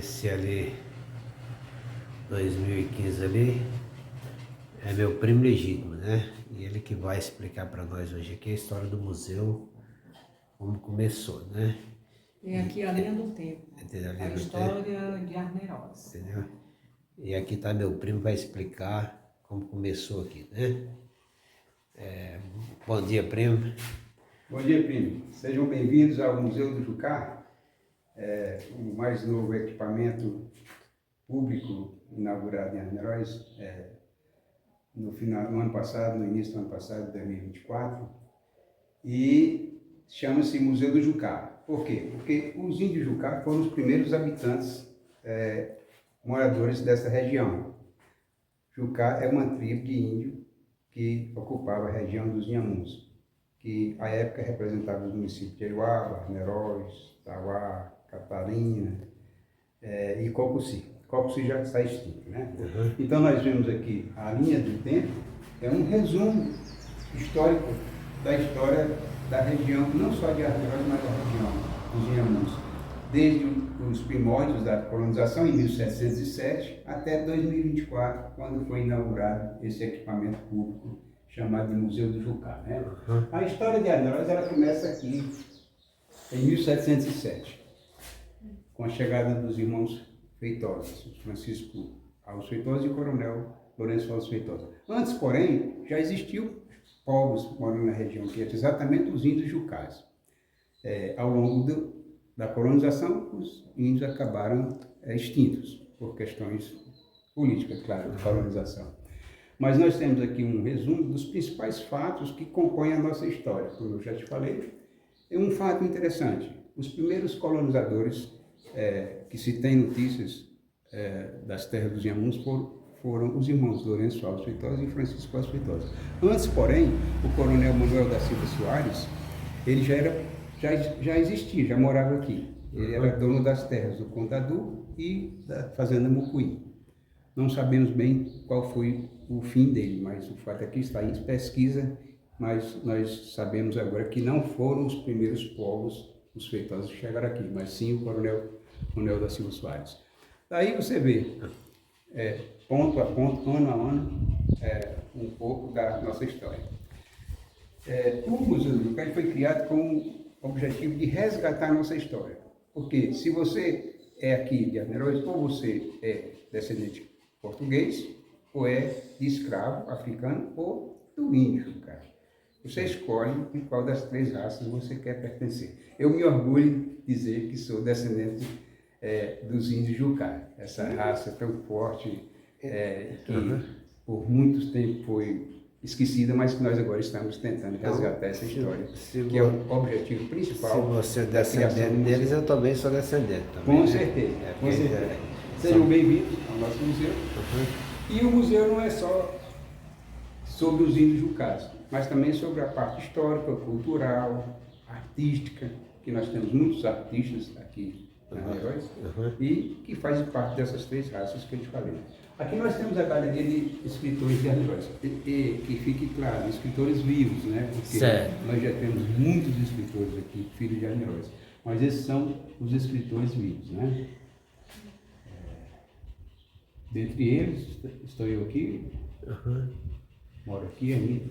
Esse ali, 2015 ali, é meu primo legítimo, né? E ele que vai explicar para nós hoje aqui a história do museu, como começou, né? Tem aqui a linha do tempo, a história de Arneroz. Entendeu? E aqui tá meu primo, vai explicar como começou aqui, né? Bom dia, primo. Bom dia, primo. Sejam bem-vindos ao Museu do Jucá, o mais novo equipamento público inaugurado em Arneroz no ano passado, no início do ano passado, 2024, e chama-se Museu do Jucá. Por quê? Porque os índios Jucá foram os primeiros habitantes moradores dessa região. Jucá é uma tribo de índio que ocupava a região dos Inhamuns, que à época representava os municípios de Eiuaba, Arneroz, Tauá, Catalina e Cocuci. Cocuci já está extinto, né? Então nós vemos aqui a linha do tempo, é um resumo histórico da história da região, não só de Arneroz, mas da região dos Inhamuns, desde os primórdios da colonização, em 1707, até 2024, quando foi inaugurado esse equipamento público chamado de Museu do Jucá, né? A história de Arneroz, ela começa aqui em 1707, com a chegada dos irmãos Feitosa, Francisco Alves Feitosa e o coronel Lourenço Alves Feitosa. Antes, porém, já existiam povos morando na região, que eram exatamente os índios Jucás. Ao longo da colonização, os índios acabaram extintos, por questões políticas, claro, de colonização. Mas nós temos aqui um resumo dos principais fatos que compõem a nossa história. Como eu já te falei, é um fato interessante. Os primeiros colonizadores que se tem notícias das terras dos Inhamuns foram os irmãos Lourenço Alves Feitosa e Francisco Alves Feitosa. Antes, porém, o coronel Manuel da Silva Soares, ele já existia, já morava aqui. Ele era dono das terras do Contadu e da fazenda Mucuí. Não sabemos bem qual foi o fim dele, mas o fato é que está em pesquisa, mas nós sabemos agora que não foram os primeiros povos, os feitosos, que chegaram aqui, mas sim o coronel Manuel da Silva Soares. Daí você vê, ponto a ponto, ano a ano, um pouco da nossa história. O Museu do Jucá foi criado com o objetivo de resgatar a nossa história. Porque se você é aqui de Arneroz, ou você é descendente português, ou é de escravo africano, ou do índio Jucá. Você escolhe em qual das três raças você quer pertencer. Eu me orgulho de dizer que sou descendente dos índios Jucá, essa raça tão forte que por muito tempo foi esquecida, mas que nós agora estamos tentando resgatar essa história, que é o objetivo principal. Se você é descendente deles, eu também sou descendente. Também, com né? certeza, com certeza. Sejam bem-vindos ao nosso museu. E o museu não é só sobre os índios Jucás, mas também sobre a parte histórica, cultural, artística, que nós temos muitos artistas aqui na Arneroz, e que fazem parte dessas três raças que eu te falei. Aqui nós temos a galeria de escritores de Arneroz, que fique claro, escritores vivos, né? Porque nós já temos muitos escritores aqui, filhos de Arneroz, mas esses são os escritores vivos, né? Dentre eles, estou eu aqui, moro aqui ainda,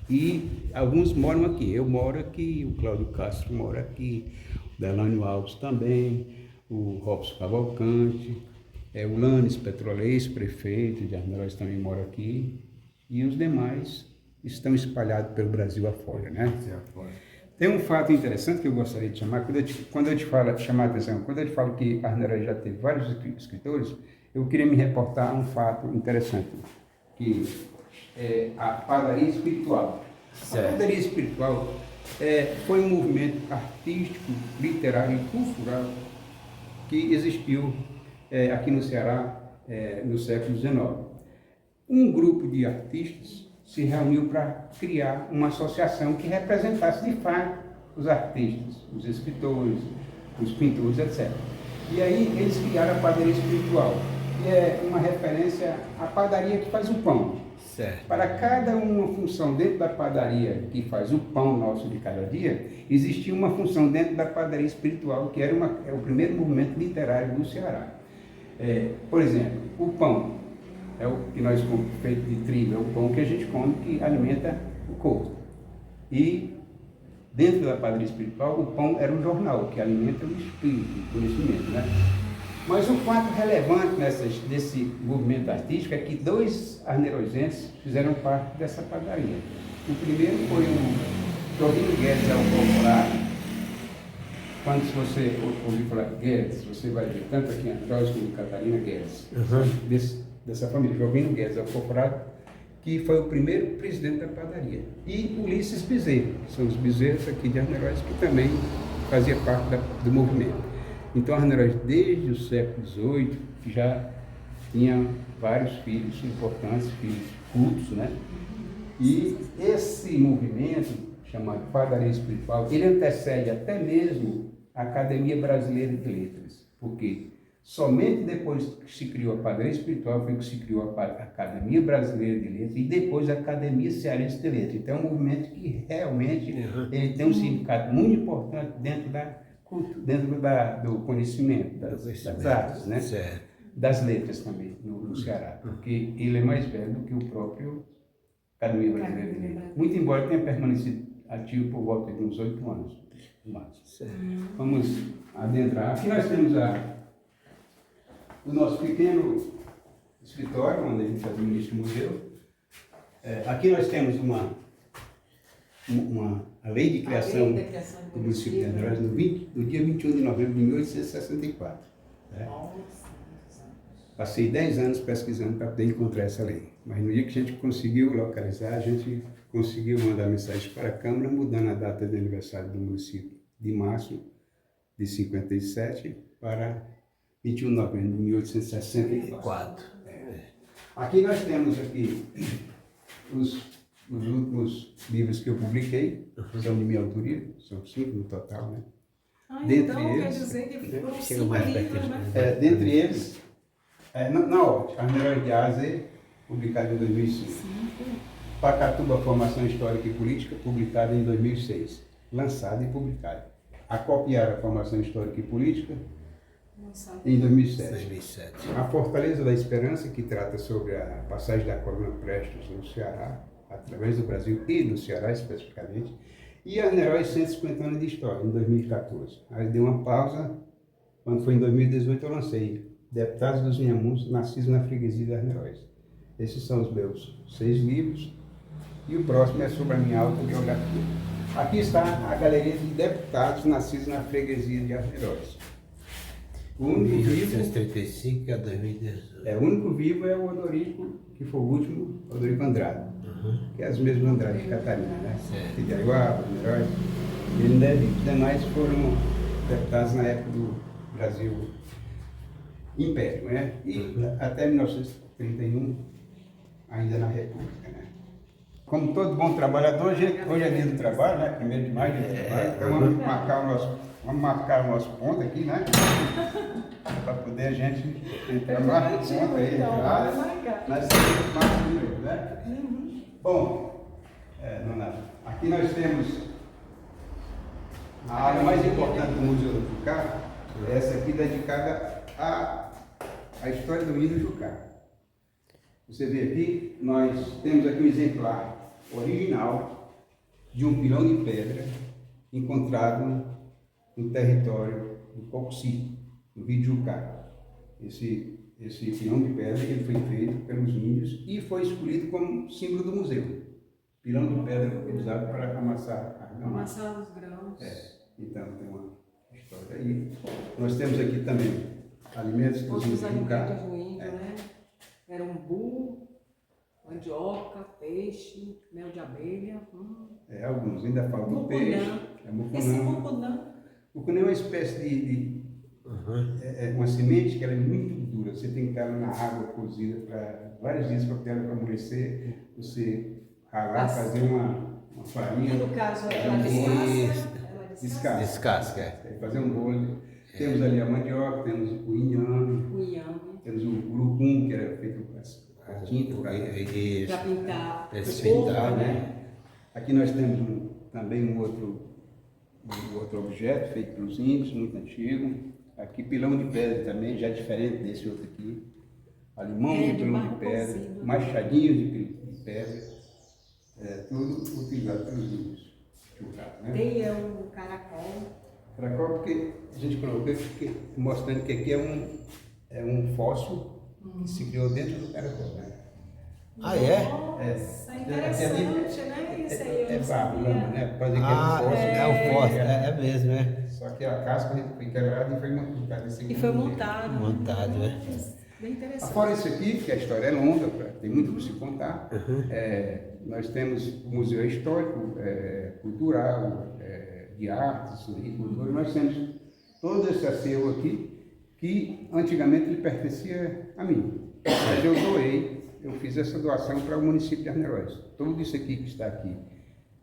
e alguns moram aqui. Eu moro aqui, o Cláudio Castro mora aqui, o Delânio Alves também, o Robson Cavalcante, o Lanes Petrolês, prefeito de Arneroz, também mora aqui, e os demais estão espalhados pelo Brasil afora, né? Tem um fato interessante que eu gostaria de chamar, quando eu te falo, chamar a atenção, quando eu te falo que Arneroz já teve vários escritores, eu queria me reportar a um fato interessante, que é a padaria espiritual. A padaria espiritual foi um movimento artístico, literário e cultural que existiu aqui no Ceará no século XIX. Um grupo de artistas se reuniu para criar uma associação que representasse de fato os artistas, os escritores, os pintores, etc. E aí eles criaram a padaria espiritual, que é uma referência à padaria que faz o pão. Para cada uma função dentro da padaria que faz o pão nosso de cada dia, existia uma função dentro da padaria espiritual, que era o primeiro movimento literário do Ceará. Por exemplo, o pão é o que nós comemos feito de trigo, é o pão que a gente come que alimenta o corpo. E dentro da padaria espiritual, o pão era o jornal, que alimenta o espírito, o conhecimento, né? Mas o fato relevante desse movimento artístico é que 2 arneirozenses fizeram parte dessa padaria. O primeiro foi o Jovino Guedes Alcoforado. Quando você ouvir falar Guedes, você vai ver tanto aqui em Andróis como em Catarina Guedes, dessa família, Jovino Guedes Alcoforado, que foi o primeiro presidente da padaria. E Ulisses Bezerra, que são os bezerros aqui de Arneiroz, que também fazia parte do movimento. Então, Arneiroz, desde o século XVIII, já tinha vários filhos importantes, filhos cultos, né? E esse movimento, chamado Padaria Espiritual, ele antecede até mesmo a Academia Brasileira de Letras. Porque somente depois que se criou a Padaria Espiritual foi que se criou a Academia Brasileira de Letras e depois a Academia Cearense de Letras. Então, é um movimento que realmente ele tem um significado muito importante dentro do conhecimento, das artes, né? Certo. Das letras também, no Ceará, porque ele é mais velho do que o próprio Academia Brasileira de Letras. Muito embora tenha permanecido ativo por volta de uns 8 anos. Vamos adentrar. Aqui nós temos o nosso pequeno escritório, onde a gente administra o museu. Aqui nós temos a lei de criação do município de Arneiroz no dia 21 de novembro de 1864. Passei 10 anos pesquisando para poder encontrar essa lei. Mas no dia que a gente conseguiu localizar, a gente conseguiu mandar mensagem para a Câmara, mudando a data de aniversário do município de março de 57 para 21 de novembro de 1864. Aqui nós temos os últimos livros que eu publiquei, são de minha autoria, são 5 no total, né? Então quer dizer que foram 5 livros, né? Dentre eles, na ótica, Arneiroz de A a Z, publicado em 2005. Pacatuba, Formação Histórica e Política, publicado em 2006. Lançado e publicado. Acopiara, Formação Histórica e Política, em 2007. A Fortaleza da Esperança, que trata sobre a passagem da coluna Prestes no Ceará, através do Brasil e no Ceará especificamente, e Arneiroz 150 anos de História, em 2014. Aí dei uma pausa, quando foi em 2018 eu lancei Deputados dos Inhamuns, Nascidos na Freguesia de Arneiroz. Esses são os meus 6 livros, e o próximo é sobre a minha autobiografia. Aqui está a galeria de deputados nascidos na Freguesia de Arneiroz. O único vivo, 1935 a 2018. o único vivo é o honorífico, que foi o último, Rodrigo Andrade, que é as mesmas Andrade de Catarina, né? Certo. De Ariuaba, Arneiroz. Ele ainda é vivo. Os demais foram deputados na época do Brasil Império, né? E até 1931, ainda na República, né? Como todo bom trabalhador, hoje é dia do trabalho, né? 1º de maio, dia do trabalho. Então vamos marcar o nosso ponto aqui, né? Para poder a gente entrar no ponto aí, já nas marcas do meio, né? Bom, Dona, aqui nós temos a área mais importante do Museu do Jucá, essa aqui dedicada à história do Índio Jucá. Você vê aqui, nós temos aqui um exemplar original de um pilão de pedra encontrado no território do Coxi, no Rio de Jucá. Esse pilão de pedra ele foi feito pelos índios e foi escolhido como símbolo do museu. Pilão de pedra foi usado para amassar os grãos. Então tem uma história aí. Nós temos aqui também alimentos dos índios de Jucá. Alimentos do índio, né? Era umbu, mandioca, peixe, mel de abelha. Alguns, ainda falta o peixe. Esse mucunã. Mucunã é uma espécie de uma semente que ela é muito dura. Você tem que estar na água cozida para vários dias para ela amolecer. Você ralar, fazer uma farinha. E no caso, ela descasca. Fazer um bolo. Temos ali a mandioca, temos o inhame. Temos o urucum, que era feito com a tinta para pintar. Pintar, né? Aqui nós temos também um outro objeto feito pelos índios, muito antigo. Aqui pilão de pedra também, já diferente desse outro aqui. Ali mão de de pilão de barro pedra, cozido. machadinhos de pedra, tudo utilizado pelos índios. Né? Tem o caracol. Caracol porque a gente colocou aqui, mostrando que aqui é um fóssil que se criou dentro do caracol. Né? Ah, é? Nossa, interessante, né? Isso aí eu É não barro, sabia. lama, né? Por causa que Ah, um é o fóssil, é mesmo, é. Só que a casca foi quebrada e foi montada em segundo E foi jeito. montado. Montado, né? Bem interessante. Fora isso aqui, que a história é longa, tem muito para se contar, nós temos o Museu Histórico, Cultural, de Artes e Cultura, nós temos todo esse acervo aqui, que antigamente ele pertencia a mim. Mas eu doei, eu fiz essa doação para o município de Arneróis. Tudo isso aqui que está aqui,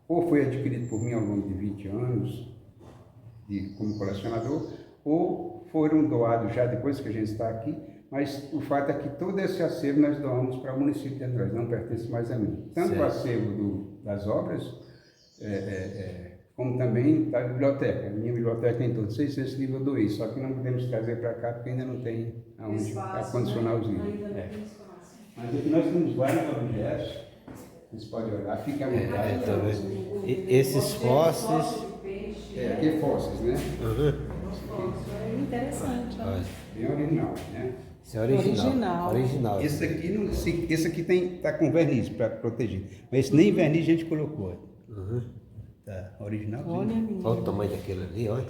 ou foi adquirido por mim ao longo de 20 anos, como colecionador, ou foram doados já depois que a gente está aqui, mas o fato é que todo esse acervo nós doamos para o município de Arneróis, não pertence mais a mim. Tanto Certo. o acervo das obras, como também da biblioteca. A minha biblioteca tem todos 600 livros eu doei, só que não podemos trazer para cá porque ainda não tem aonde acondicionar os livros. Mas aqui nós temos vários objetos, vocês podem olhar, fique à vontade. Então, esses fósseis. Aqui é fósseis, né? Interessante. Ó. Bem original, né? Isso é original. Original. Esse aqui tá com verniz para proteger. Mas esse nem verniz a gente colocou. Tá original. Olha, menina. Olha o tamanho daquele ali, olha.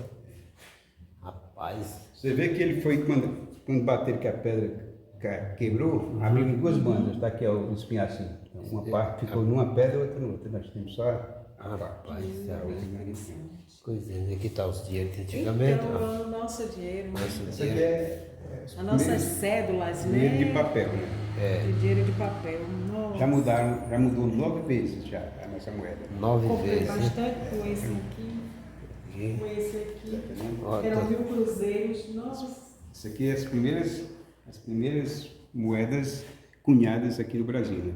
Rapaz. Você vê que ele foi, quando bateram que a pedra quebrou, abriu em duas bandas. Tá aqui é o espinhacinho. Então, uma parte ficou numa pedra, outra noutra. Nós temos só a parte. Rapaz, coisa, aqui está os dinheiros de antigamente. ó. Então, o nosso dinheiro, né? Nosso Esse aqui dinheiro. As nossas cédulas, né? dinheiro de papel, né? De dinheiro de papel. Nossa. Já mudou 9 vezes já a nossa moeda. 9 Comprei vezes. né? bastante com esse aqui, Aqui. com esse aqui. Ó, Eram tá- 1000 cruzeiros. Nossa. Isso aqui é as primeiras moedas cunhadas aqui no Brasil, né?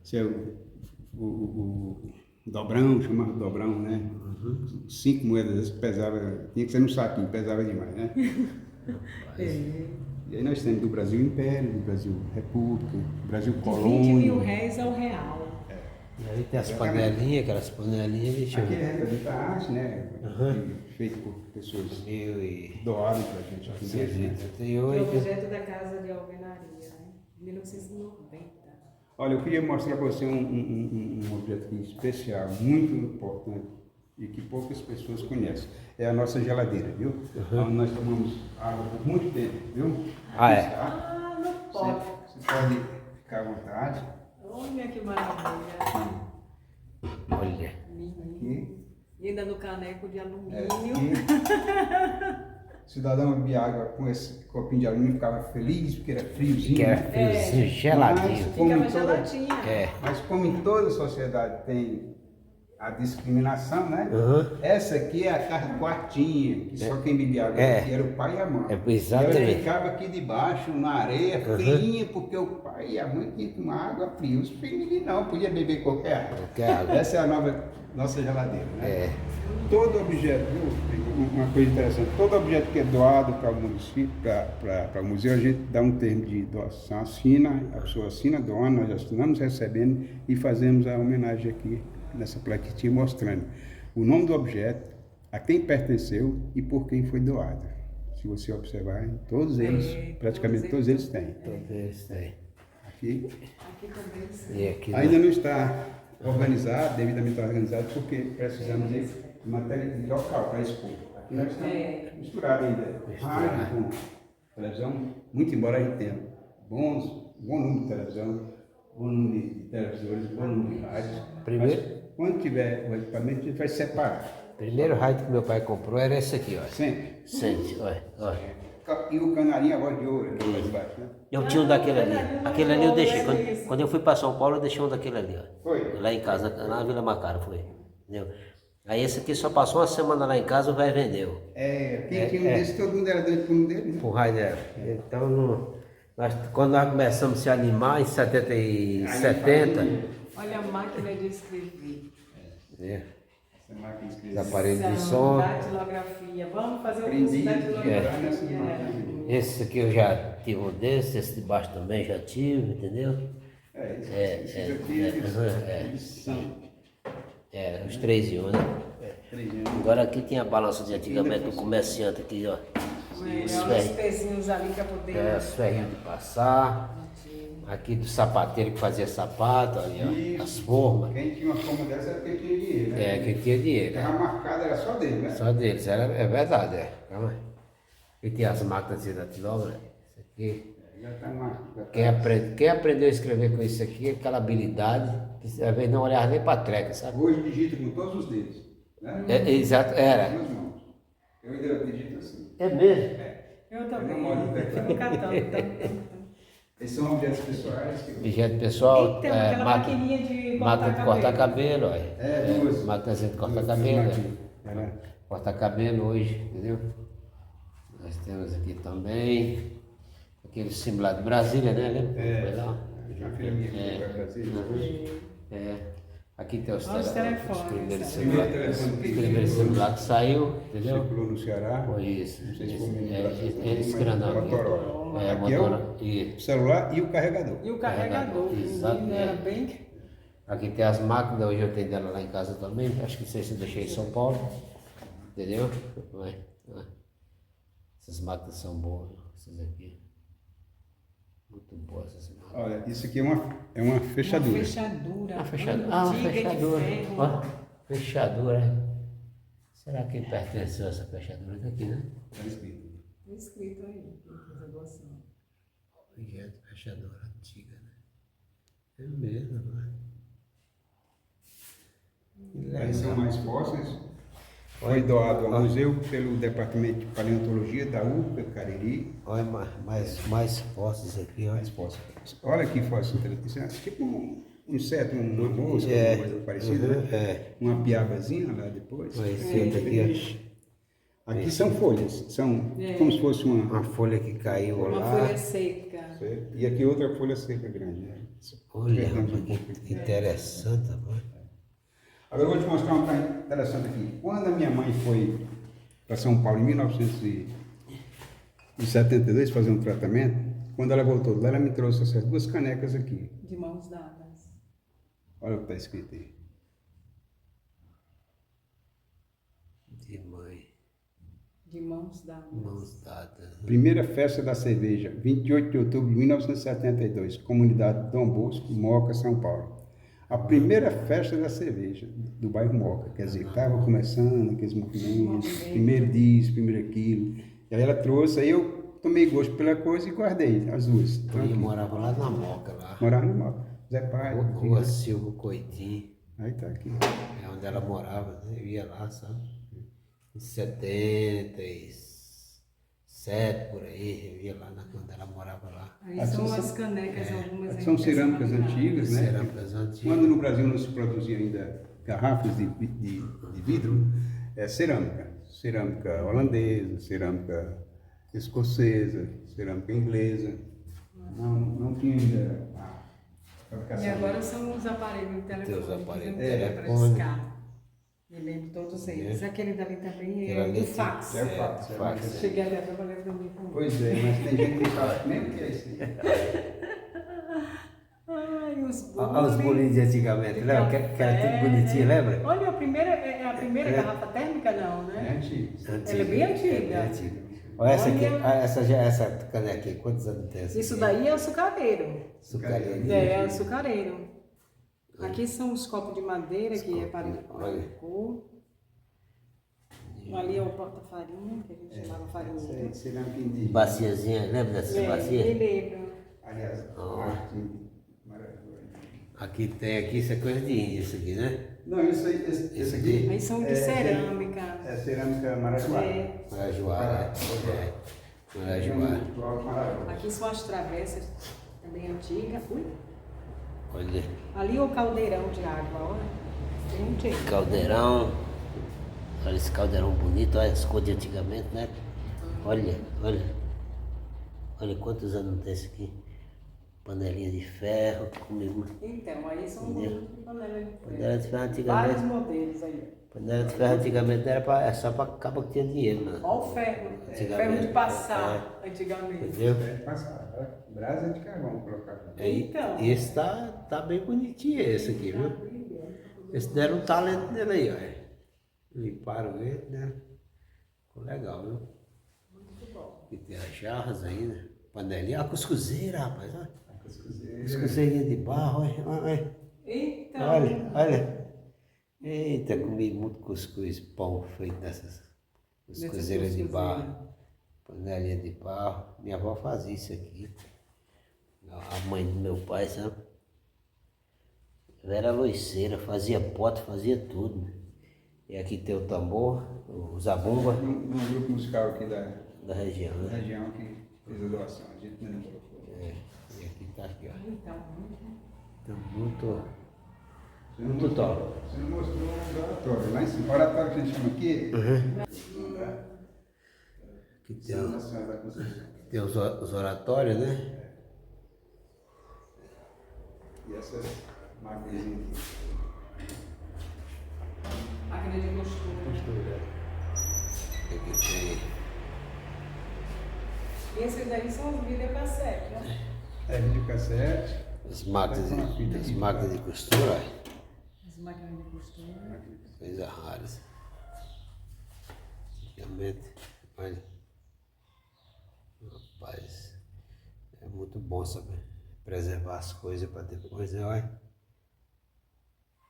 Esse é o dobrão, chamava de dobrão, né? 5 moedas pesava, tinha que ser no saquinho, pesava demais, né? E aí nós temos do Brasil Império, do Brasil República, do Brasil De 20 Colônia. mil réis ao real. E aí tem as panelinhas, aquelas panelinhas, deixa eu Aqui ver. é representa a arte, né? Feito por pessoas doaram pra gente aqui mesmo, né? Que é 1978. objeto da Casa de Alvenaria, né? 1990. Olha, eu queria mostrar para você um objeto aqui especial, muito importante e que poucas pessoas conhecem. É a nossa geladeira, viu? Onde nós tomamos água por muito tempo, viu? Ah, Aqui é? está. Ah, não pode. Você pode ficar à vontade. Olha que maravilha. Olha. Aqui. E ainda no caneco de alumínio. Aqui. O cidadão bebia água com esse copinho de alumínio, ficava feliz porque era friozinho. Que era né? friozinho, geladinho. Mas, como Ficava em toda- geladinha. É. Mas como em toda sociedade tem a discriminação, né? Uhum. Essa aqui é a carne quartinha, que só quem bebia água É. aqui era o pai e a mãe. É, exatamente. E ela ficava aqui debaixo, na areia, fria, porque o pai e a mãe tinham que tomar água fria. Os filhos não, podia beber qualquer água. Qualquer água. Essa é a nossa geladeira, né? É. Todo objeto, viu? Uma coisa interessante, todo objeto que é doado para o município, para o museu, a gente dá um termo de doação, assina, a pessoa assina, doa, nós assinamos, recebendo e fazemos a homenagem aqui nessa plaquetinha mostrando o nome do objeto, a quem pertenceu e por quem foi doado. Se você observar, todos eles, praticamente todos eles têm. Todos eles têm. Aqui Aqui também. Sim. E aqui ainda não está organizado, devidamente organizado, porque precisamos de matéria de local para expor. Aqui nós estamos misturados ainda. Rádio com televisão, muito embora a gente tenha bom número de televisão, bom número de televisores, bom número de rádios. Primeiro- Mas, quando tiver o equipamento, a gente vai separar. primeiro rádio que meu pai comprou era esse aqui, ó. Sempre. Sente, olha, olha. E o canarinho, a voz de ouro, aqui mais baixo, né? Eu tinha um daquele ali. Aquele ali eu deixei. Quando eu fui para São Paulo, eu deixei um daquele ali, ó. Foi? Lá em casa, na Vila Macaro, foi. Entendeu? Aí esse aqui só passou uma semana lá em casa, o velho vendeu. Quem tinha um desses, todo mundo era doido por um deles, né? Pro raio dela. Então, quando nós começamos a se animar, em 70, Olha a máquina de escrever. é, Essa máquina de Os escrever. aparelhos de som. Datilografia. Vamos fazer o curso Aprendi de a trabalhar nessas datilografia. máquinas. Esse aqui eu já tive um desses, esse de baixo também já tive, entendeu? Esses aqui, eles são Os 3 em 1, né? 3 anos. Agora aqui tinha a balança de antigamente do comerciante aqui, ó. Os pezinhos ali para poder... Os ferrinhos de passar. Aqui do sapateiro que fazia sapato, ali, ó. As formas. Quem tinha uma forma dessa era quem tinha dinheiro, né? Quem tinha dinheiro. A marcada era só dele, né? Só deles, é verdade, é. Calma aí. E tem as máquinas de datilógrafo, isso aqui. Já tá numa... Quem aprendeu a escrever com isso aqui, aquela habilidade, que às vezes não olhava nem para a treca, sabe? Hoje digita com todos os dedos, né? Exato, era. Duas mãos. Eu ainda digito assim. É mesmo? Eu também. Eu não modo, Fico catando. Esses são objetos pessoais que eu... Objeto pessoal, Então, aquela maquininha de máquina de cortar cabelo, olha. duas. Máquina de cortar Duas cabelo. máquinas. Era. Cortar cabelo hoje, entendeu? Nós temos aqui também aquele simulado de Brasília, né? Lembra? Foi lá? Já fez minha para Brasília. Aqui tem os telefones, primeiros sabe? simulados. Os primeiros simulados saiu, entendeu? Circulou no Ceará. Foi isso. Não sei se foi no Brasil, Esse mas grandão aqui. Motorola. É, Aqui é Motorola. o celular e o carregador. E o carregador, que Exato. era bem... Aqui tem as máquinas, hoje eu tenho dela lá em casa também. Acho que não sei se eu deixei em São Paulo. Entendeu? Essas máquinas são boas, essas aqui. Muito boas essas máquinas. Olha, isso aqui é uma fechadura. Uma fechadura. Uma fechadura. Antiga de Fechadura. ferro. Ó, fechadura. Será que pertenceu essa fechadura daqui, né? Está escrito. Tá escrito aí, essa doação. Objeto, fechadura antiga, né? É mesmo, né? Aí são mais fósseis. Foi doado ao museu pelo Departamento de Paleontologia da UFPA Cariri. Olha, mais fósseis aqui, olha. Mais fósseis. Olha que fóssil interessante. Isso é tipo um inseto, uma mosca, uma coisa parecida. Né? Uma piabazinha lá depois. Esse outro aqui, Aqui são folhas. São como se fosse ó. Uma folha que caiu Uma lá. folha seca. Certo? E aqui outra folha seca grande. Né? Olha, que interessante, rapaz. Agora eu vou te mostrar uma coisa interessante aqui. Quando a minha mãe foi para São Paulo em 1972 fazer um tratamento, quando ela voltou lá, ela me trouxe essas duas canecas aqui. De mãos dadas. Olha o que está escrito aí. De mãe, De mãos dadas. mãos dadas. Primeira festa da cerveja, 28 de outubro de 1972, comunidade Dom Bosco, Moca, São Paulo. A primeira festa da cerveja do bairro Moca, quer dizer, estava começando aqueles movimentos, primeiro disso, primeiro aquilo. E aí ela trouxe, aí eu tomei gosto pela coisa e guardei as duas. Então, Eu aqui, morava lá na Moca, lá. morava no Moca. Zé Pai, Rua Silvio Coitim. aí tá aqui. É onde ela morava, né? Eu ia lá, sabe? Em 77, por aí, eu ia lá quando ela morava lá. Aí são as canecas, algumas aí São que cerâmicas são antigas, né? Cerâmicas antigas. Quando no Brasil não se produzia ainda garrafas de vidro, é cerâmica. Cerâmica holandesa, cerâmica escocesa, cerâmica inglesa. Não tinha ainda a fabricação. E agora são os aparelhos de telefone. Tem os aparelhos de para telefone. discar. Me lembro todos eles. Aquele dali também é Aquele ali o fax. É o fax. fax. Cheguei ali a trabalhar também com Pois é, mas tem gente que fala mesmo que é isso. Ai, os bolos. Olha os bolinhos de antigamente, lembra? Que era tudo bonitinho, lembra? Olha, a primeira garrafa térmica não, É né? antigo. Ela é bem antiga. É antiga. Olha essa aqui, essa caneca aqui, quantos anos tem essa? Isso daí é o açucareiro. Açucareiro. É o açucareiro. Aqui são os copos de madeira que é para Olha. cor. Ali é o porta-farinha, que a gente chamava farinha. Cerâmica indígena. Baciazinha, lembra dessas bacias? Me lembro. Aliás, arte maravilhosa. Aqui tem, isso é coisa de índio, isso aqui, né? Não, isso aí, esse aqui. Aí são de cerâmica. É cerâmica marajoara. É. Marajoara, Marajoara. Marajoara. Aqui são as travessas, também antigas. Ui. Olha, Ali é o caldeirão de água, olha. Tem um jeito. caldeirão. Olha esse caldeirão bonito, olha as cores de antigamente, né? Olha. Olha quantos anos tem esse aqui. panelinha de ferro, comigo. Então, aí são modelos de panela de ferro. Panela de ferro Vários antigamente. modelos aí. Panela de ferro antigamente era só para acaba que tinha dinheiro, né? Olha o ferro. Antigamente, Ferro de passar, antigamente. Entendeu? Brasa de carvão colocar. Então. Esse tá bem bonitinho esse aqui, viu? Esse deram um talento nele aí, ó. Limparam ele, né? Ficou legal, viu? Muito bom. Aqui tem as jarras ainda. Panelinha, a cuscuzeira, rapaz, olha. Cuscuzeira. Cuscuzeirinha de barro, olha. Então. Olha. Eita, comi muito cuscuz, pão feito nessas cuscuzeiras de barro. Panelinha de barro. Minha avó fazia isso aqui. A mãe do meu pai, sabe? Ela era loiceira, fazia pote, fazia tudo. E aqui tem o tambor, o zabumba. Um grupo musical aqui da região, né? região que fez a doação. A gente não colocou. E aqui tá aqui, ó. Então. Então, muito Muito top. Você não mostrou o oratório. Lá em cima, o oratório que a gente chama aqui. Aqui tem os oratórios, né? E essas máquinas aqui. Máquina de costura. Aqui tem. E esses daí são os videocassetes, né? É videocassete. As máquinas de costura, ó. As máquinas de costura. Coisa raras. Antigamente, olha. Rapaz, é muito bom saber preservar as coisas para depois, né? Olha.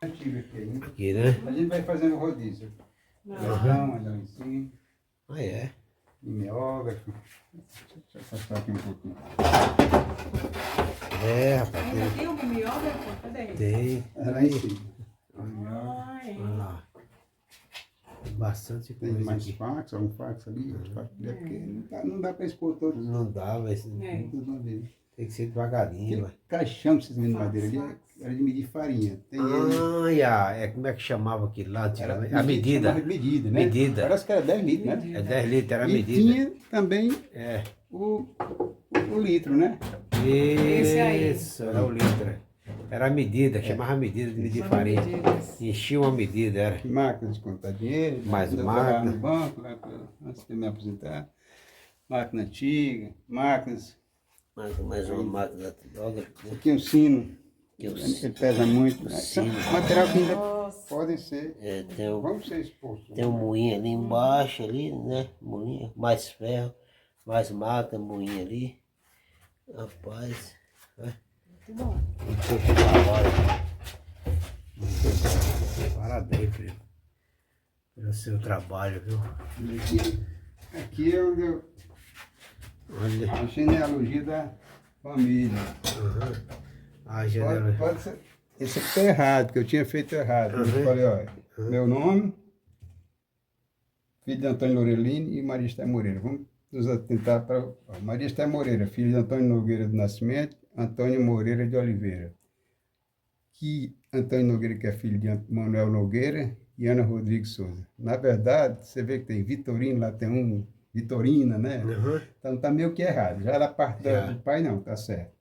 Antigo aqui ainda. Aqui, né? A gente vai fazendo rodízio. Leão, lá em cima. Ah, é? Mimeógrafo. Deixa eu afastar aqui um pouquinho. É, rapaz. Ainda tem um mimeógrafo? Cadê? Tem. É lá em cima. Ai. Olha lá. Tem bastante Tem coisa mais aqui. fax, um fax ali, outro fax ali, porque não dá para expor todos. Não dá, mas Tudo de uma vez. tem que ser devagarinho, Aquele vai. caixão que vocês vêem de madeira ali era de medir farinha. Tem ele. Como é que chamava aquilo lá Era, antigamente? A medida. chamava de medida, né? Medida. Parece que era 10 litros, né? É 10 litros, era a E medida. tinha também É. o litro, né? Esse aí. Isso, era o litro. Era a medida, chamava a medida de medir farinha. Enchia uma medida, era. Máquinas de contar dinheiro. Mais eu trabalhava máquina. no banco, antes de me aposentar. Máquina antiga, máquinas. Mais uma máquina datilógrafa, né? Aqui um sino. Que eu- Ele pesa muito. sino. Material que ainda Nossa. podem ser. Vamos ser expostos. Tem um moinho ali embaixo, ali, né? Moinho, mais ferro, mais máquina, moinho ali. Rapaz, né? Muito bom. Muito da hora. Muito bom. Parabéns, primo. Pelo seu trabalho, viu? Aqui é onde eu Olha. a genealogia da família. A janela. Pode ser. Esse aqui tá errado, que eu tinha feito errado. Eu falei, olha, meu nome, filho de Antônio Lorelini e Maria Esther Moreira. Vamos nos atentar para. Maria Esther Moreira, filho de Antônio Nogueira do Nascimento, Antônio Moreira de Oliveira. Que Antônio Nogueira, que é filho de Manuel Nogueira e Ana Rodrigues Souza. Na verdade, você vê que tem Vitorino, lá tem um, Vitorina, né? Então tá meio que errado. Já era parte do pai, não, tá certo.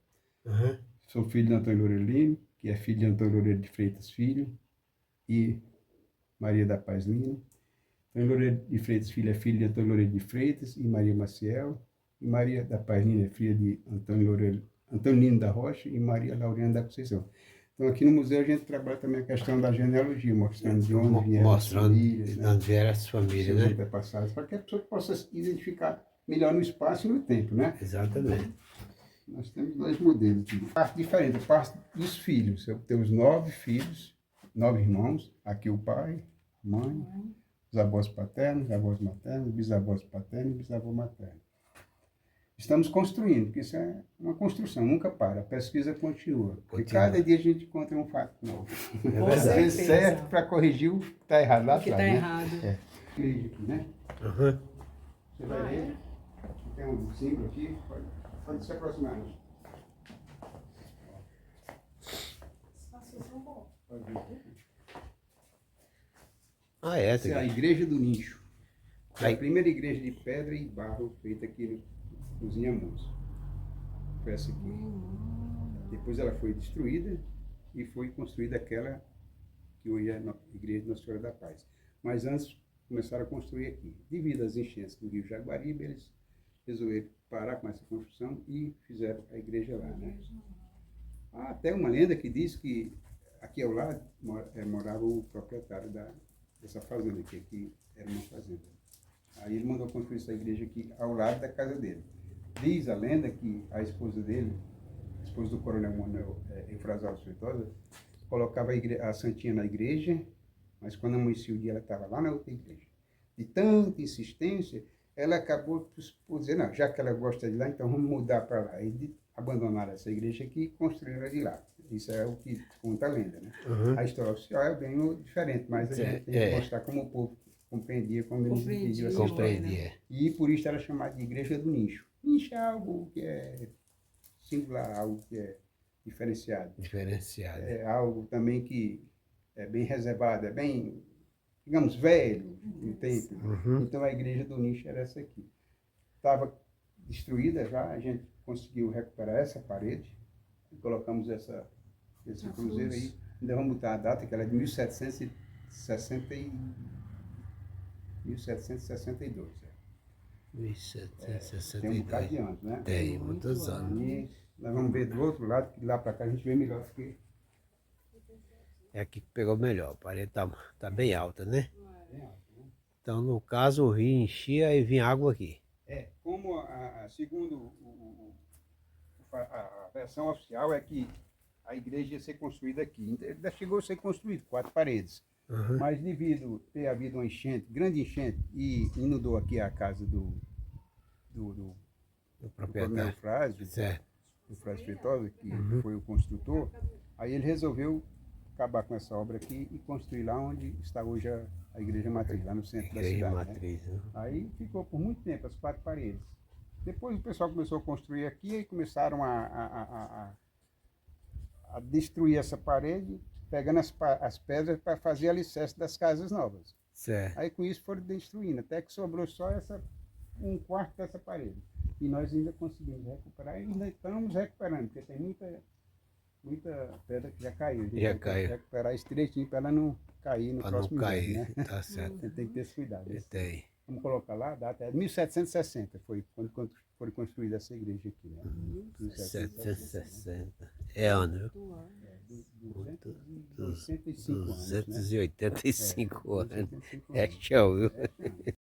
Sou filho de Antônio Lorelino, que é filho de Antônio Loureiro de Freitas Filho, e Maria da Paz Lina. Antônio Loureiro de Freitas Filho é filho de Antônio Loureiro de Freitas e Maria Maciel. E Maria da Paz Lina é filha de Antônio Lino da Rocha e Maria Laureana da Conceição. Então aqui no museu a gente trabalha também a questão da genealogia, mostrando de onde vieram as famílias, de onde vieram as famílias, né? antepassados, para que a pessoa possa se identificar melhor no espaço e no tempo, né? Exatamente. Nós temos dois modelos aqui. Parte diferente, parte dos filhos. Eu tenho os 9 filhos, 9 irmãos. Aqui o pai, a mãe, os avós paternos, avós maternos, bisavós paternos e bisavô materno. Estamos construindo, porque isso é uma construção, nunca para, a pesquisa continua. Porque cada dia a gente encontra um fato novo. Com Às vezes certeza. serve para corrigir o que está errado lá O que atrás. está né? errado. É. Aqui, né? Você vai ver, tem um símbolo aqui, pode se aproximar. Né? Pode ver. Ah, é? Essa é a Igreja do Nicho. É a primeira igreja de pedra e barro feita aqui nos Inhamuns. Foi essa aqui. Depois ela foi destruída e foi construída aquela que hoje é a Igreja de Nossa Senhora da Paz. Mas antes começaram a construir aqui. Devido às enchentes do Rio Jaguaribe, eles resolveram parar com essa construção e fizeram a igreja lá, né? Há até uma lenda que diz que aqui ao lado morava o proprietário dessa fazenda, que aqui era uma fazenda. Aí ele mandou construir essa igreja aqui ao lado da casa dele. Diz a lenda que a esposa dele, a esposa do coronel Manuel Eufrasio Feitosa, colocava a santinha na igreja, mas quando amanhecia o dia ela estava lá na outra igreja. De tanta insistência, ela acabou por dizer, não, já que ela gosta de lá, então vamos mudar para lá. E abandonaram essa igreja aqui e construíram de lá. Isso é o que conta a lenda, né? Uhum. A história oficial é bem diferente, mas a gente tem que mostrar como o povo compreendia, como eles entendiam essa história. Compreendia. E por isso era chamada de Igreja do Nicho. Nicho é algo que é singular, algo que é diferenciado. Diferenciado. É algo também que é bem reservado, é bem, digamos, velho no tempo. Uhum. Então a Igreja do Nicho era essa aqui. Estava destruída já, a gente conseguiu recuperar essa parede e colocamos esse cruzeiro aí. Ainda vamos botar a data, que ela é de 1762. Tem um bocado de 1762. anos, né? Tem muitos anos. E nós vamos ver do outro lado, que lá para cá a gente vê melhor, porque É aqui que pegou melhor. A parede tá bem alta, né? é alto, né? Então, no caso, o rio enchia e vinha água aqui. Como segundo a versão oficial é que a igreja ia ser construída aqui. Ainda chegou a ser construída, 4 paredes. Uhum. Mas devido ter havido uma enchente, grande enchente, e inundou aqui a casa do O coronel proprietário. Frásio, Certo. do Frásio Feitosa, que foi o construtor, aí ele resolveu acabar com essa obra aqui e construir lá onde está hoje a igreja matriz, lá no centro da Igreja cidade. matriz. Né? Aí ficou por muito tempo, as 4 paredes. Depois o pessoal começou a construir aqui e começaram a destruir essa parede, pegando as pedras para fazer alicerce das casas novas. Certo. Aí com isso foram destruindo, até que sobrou só um quarto dessa parede. E nós ainda conseguimos recuperar, e ainda estamos recuperando, porque tem muita pedra que já caiu. A gente Já tem que caiu. recuperar isso direitinho para ela não cair no Para não próximo cair. ano, né? Tá certo. Você tem que ter esse cuidado. Tem. Vamos colocar lá, a data é 1760, foi quando foi construída essa igreja aqui. Né? 760. É ano, viu? 285 anos. Né? 285 anos. 285 É anos. show, viu?